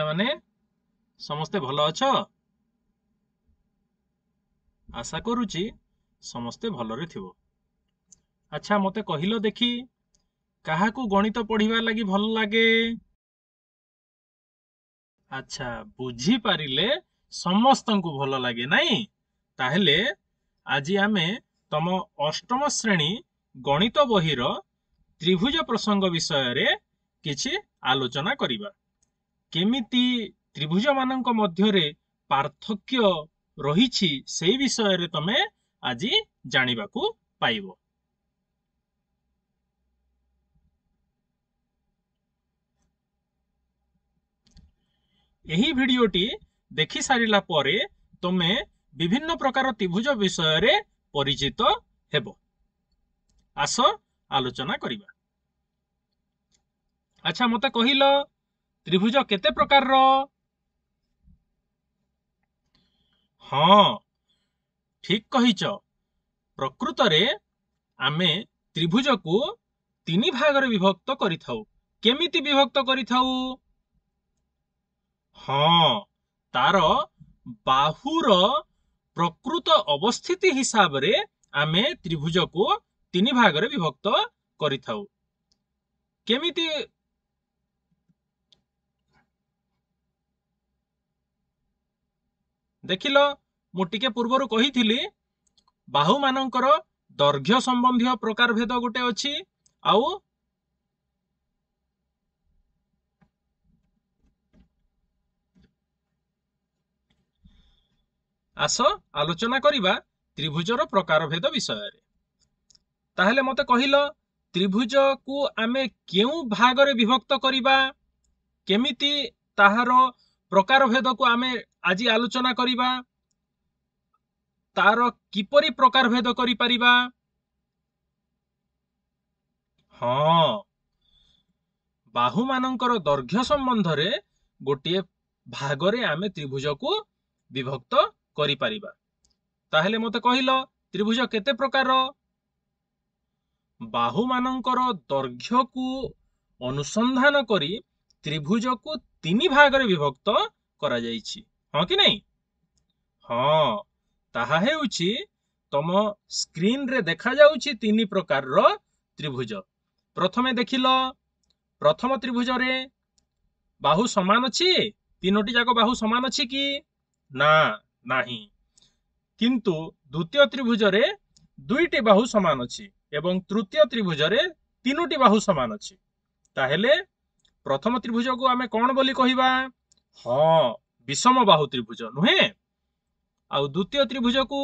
माने समस्ते भल अछ आशा करूची समस्ते भलरे थिबो। अच्छा मते कहिलो देखी काहाकू गणित पढ़िबा लगी भल लागे? अच्छा बुझी पारिले समस्तंकु भल लागे नाई? ताहेले आज आमे तम अष्टम श्रेणी गणित बहिर त्रिभुज प्रसंग विषय रे किछि आलोचना करिबा। केमिति त्रिभुज मानक मध्यरे पार्थक्य रहिछि सेई विषय रे तमे आज जानिबाकू पाइबो। एही भिडियोटी देखि सारिला परे तमे विभिन्न प्रकार त्रिभुज विषय रे परिचित हेबो। आस आलोचना करिबा। अच्छा मते कहिलो त्रिभुज केते प्रकार रो? हाँ ठीक कहिच। प्रकृत रे आमे त्रिभुज को तीन भाग रे विभक्त करिथाउ। केमिति विभक्त करिथाउ? हाँ तार बाहुर प्रकृत अवस्थिति हिसाब रे आमे त्रिभुज को तीन भाग रे विभक्त करिथाउ। केमिति? देखिलो मु टिके पूर्वरु कहिथिली बाहु मानकर दैर्घ्य संबंधी प्रकार भेद गोटे अछि आउ आस आलोचना करिबा त्रिभुजर प्रकार भेद विषय रे। ताहेले मते कहिलो त्रिभुज को आमे केउ भाग रे विभक्त करिबा? केमिति ताहार प्रकार भेद को आमे आज आलोचना करिबा? तार किपरि प्रकार भेद करि परिबा? हाँ बाहु मानकर दैर्घ्य संबंध रे गोटे भाग रे आमे त्रिभुज को विभक्त करि परिबा। ताहेले मते कहिलो त्रिभुज केते प्रकार? बाहु मानकर दैर्घ्य को अनुसंधान करी त्रिभुज को तीन भाग रे विभक्त करा जाइछि। हाँ कि नहीं? हाँ ताहा हेउछि तम स्क्रीन रे देखा जाउछि तीन प्रकार रो त्रिभुज। प्रथमे देखिलो प्रथम त्रिभुज रे बाहु समान अछि? तीनोटी जाक बाहु समान अछि कि? ना नाही। किंतु द्वितीय त्रिभुज रे दुईटी बाहु समान अछि एवं तृतीय त्रिभुज रे तीनोटी बाहु समान अछि। ताहेले प्रथम त्रिभुज को आमे कोन बोली कहिबा? हाँ विषम बाहु त्रिभुज नुहे। आउ द्वितीय त्रिभुज को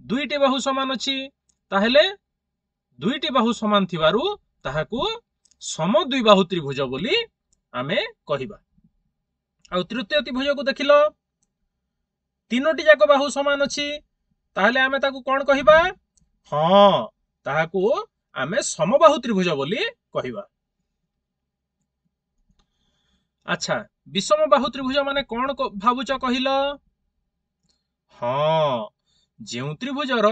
दुईटी बाहु समान अछि ताहेले दुईटी बाहु समान थिबारु ताहाकू समद्विबाहु त्रिभुज बोली आमे कहिबा। आउ तृतीय त्रिभुज को देखिलो तीनोटी जाक बाहु समान अछि ताहेले आमे ताकू कोन कहिबा? हाँ ताहाकू आमे समबाहु त्रिभुज बोली कहिबा। अच्छा विषम बाहु त्रिभुज माने कोन भाबुच कहिलो? हाँ जेउ त्रिभुजर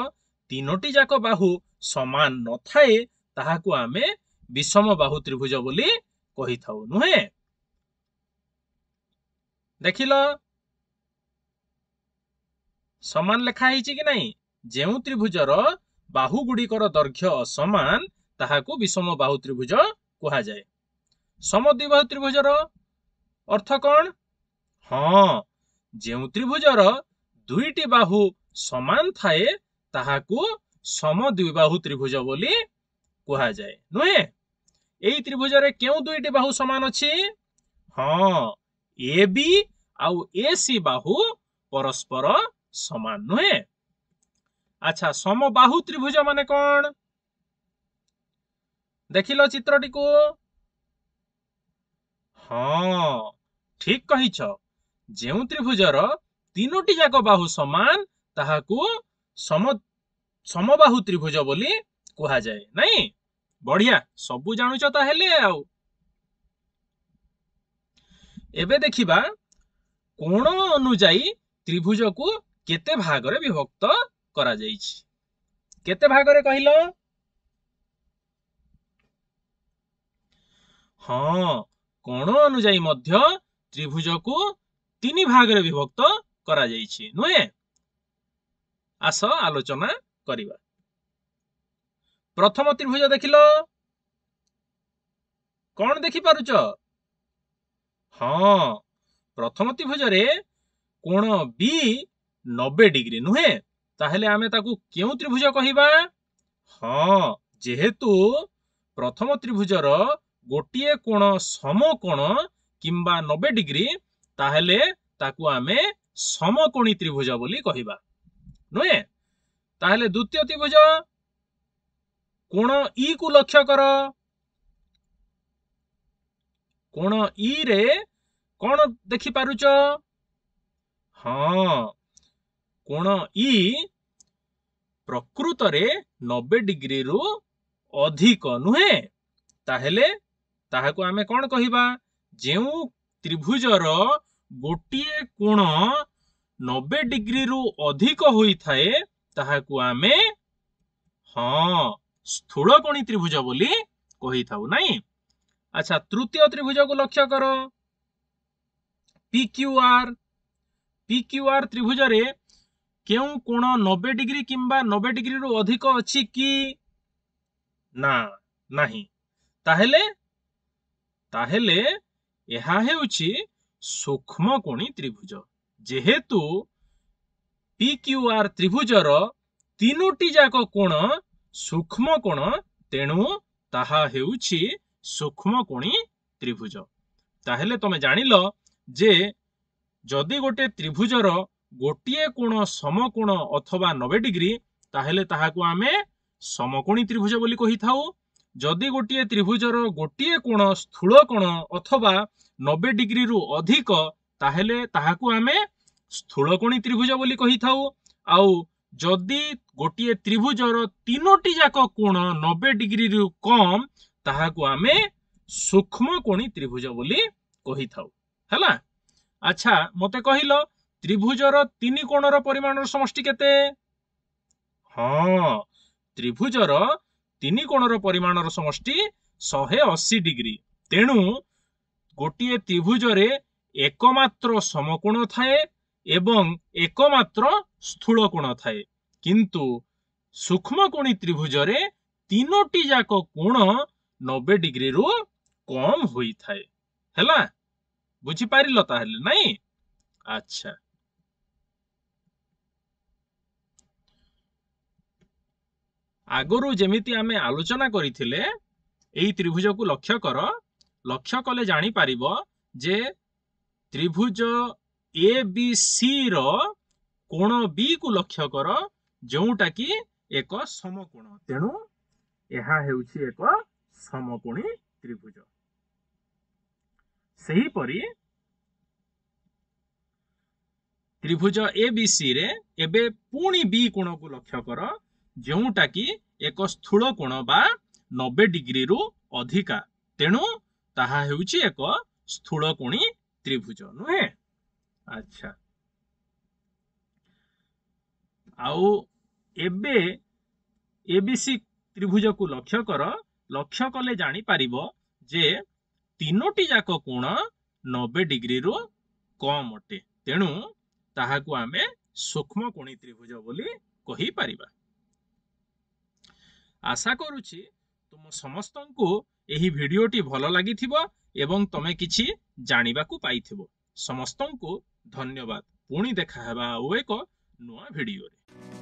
तीनोटी जाक बाहु समान न थाए ताहाकू आमे विषम बाहु त्रिभुज बोली कहिथाउ नुहे। देखिलो समान लेखा हिची कि नहीं? जेउ त्रिभुजर बाहु गुड़िकर दैर्घ्य असमान ताहाकू विषम बाहु त्रिभुज कहा जाए। समद्विबाहु त्रिभुजर अर्थ कौन? हाँ जेउ त्रिभुजर दुईटी बाहु समान थाए ताहाकू समद्विबाहु त्रिभुज बोली कहा जाए नुहे। एई त्रिभुज रे केउ दुईटी बाहु समान अछि? हाँ ए बी आउ ए सी बाहु परस्पर समान नुहे। अच्छा समबाहु त्रिभुज माने कौन? देखिलो चित्रटी को? हाँ ठीक कहिछ। जेउ त्रिभुजर तीनोटी जाक बाहु समान ताहाकू समबाहु त्रिभुज बोली कहा जाए नहीं। बढ़िया सबु जानुच ताहेले आउ। एबे देखिबा कोण अनुजाई त्रिभुज को केते भाग रे विभक्त करा जाइछि। केते भाग रे कहिलो? हाँ कोण अनुजाई मध्य त्रिभुज को तीन भाग रे विभक्त करा जाइछि नुहे। आस आलोचना करिबा। प्रथम त्रिभुज देखिलो कौन देखि पारुच? हाँ, प्रथम त्रिभुज रे कोण बी 90 डिग्री नुहे। ताहेले आमे ताकू केउ त्रिभुज कहिबा? हाँ, जेहेतु प्रथम त्रिभुजर गोटिए कोण समकोण किंबा 90 डिग्री ताहेले ताकू आमे समकोणी त्रिभुज बोली कहिबा नुहे। ताहेले द्वितीय त्रिभुज कोण ई को लक्ष्य कर। कोण ई रे कौन देखि पारुच? हाँ, कोण ई प्रकृत रे 90 डिग्री रु अधिक नुहे। ताहेले ताहाको आमे कौन कहिबा? जेउ त्रिभुजर गोटिए कोण 90 डिग्री रु अधिक होई थाए ताहाको आमे हाँ स्थूलकोणी त्रिभुज बोली कहि थाउ नहीं। अच्छा, तृतीय त्रिभुज को लक्ष्य करो PQR। PQR त्रिभुज रे केउ कोण 90 डिग्री किंबा 90 डिग्री रु अधिक अछि कि ना नहीं। ताहेले ताहेले एहा हेउछि सूक्ष्मकोणी त्रिभुज। जेहेतु PQR त्रिभुजर तीनोटी जाक कोण सूक्ष्मकोण तेणु ताहा हेउछि सूक्ष्मकोणी त्रिभुज। ताहेले तमे जानिलो जे जदि गोटे त्रिभुजर गोटिए कोण समकोण अथवा 90 डिग्री ताहेले ताहाको आमे समकोणी त्रिभुज बोली कहि थाउ। जदि गोटिए त्रिभुजर गोटिए कोण स्थूल कोण अथवा 90 डिग्री रु अधिक ताहेले ताहाको आमे स्थूलकोणी त्रिभुज बोली कहि थाउ। आउ जदि गोटिए त्रिभुजर तीनोटी जाक कोण 90 डिग्री रु कम ताहाको आमे सूक्ष्मकोणी त्रिभुज बोली कहि थाउ हला। अच्छा, मते कहिलो त्रिभुजर तीन कोणर परिमाणर समष्टि केते? हाँ, त्रिभुजर तीन कोणर परिमाणर समष्टि 180 डिग्री। तेणु गोटिए त्रिभुजरे एकमात्र समकोण थाए एवं एकमात्र स्थूल कोण थाए, किंतु सूक्ष्मकोणी त्रिभुजरे तीनोटी जाक कोण 90 डिग्री रु कम होई थाए हला। बुझी पारिलो ताहेले नहीं? अच्छा, आगरु जेमिति आमे आलोचना करिथिले एई त्रिभुज को लक्ष्य कर। लक्ष्य कले जानी पारिबो जे त्रिभुज ABC रो कोण B को लक्ष्य कर जोउटा की एक समकोण। तेणु एहा हेउछि एक समकोणी त्रिभुज। सही परी त्रिभुज ABC रे एबे पुणी B कोण को लक्ष्य कर जोउटा की एक स्थूल कोण बा 90 डिग्री रु अधिका। तेणु ताहा हेउछि एक स्थूलकोणी त्रिभुज नुहे। अच्छा, आउ एबे ABC त्रिभुज को लक्ष्य कर। लक्ष्य कले जानी पारिबो जे तीनोटी जाक कोण 90 डिग्री रु कम अटे। तेणु ताहाकु आमे सूक्ष्मकोणी त्रिभुज बोली कहि पारिबा। आशा करूछि तुम समस्तंकु एही भिडियोटी भल लागिथिबो एवं तमे किछि जानिबाकु पाइथिबो। समस्तंकु धन्यवाद। पुणी देखा हेबा ओ एक नुआ भिडियो रे।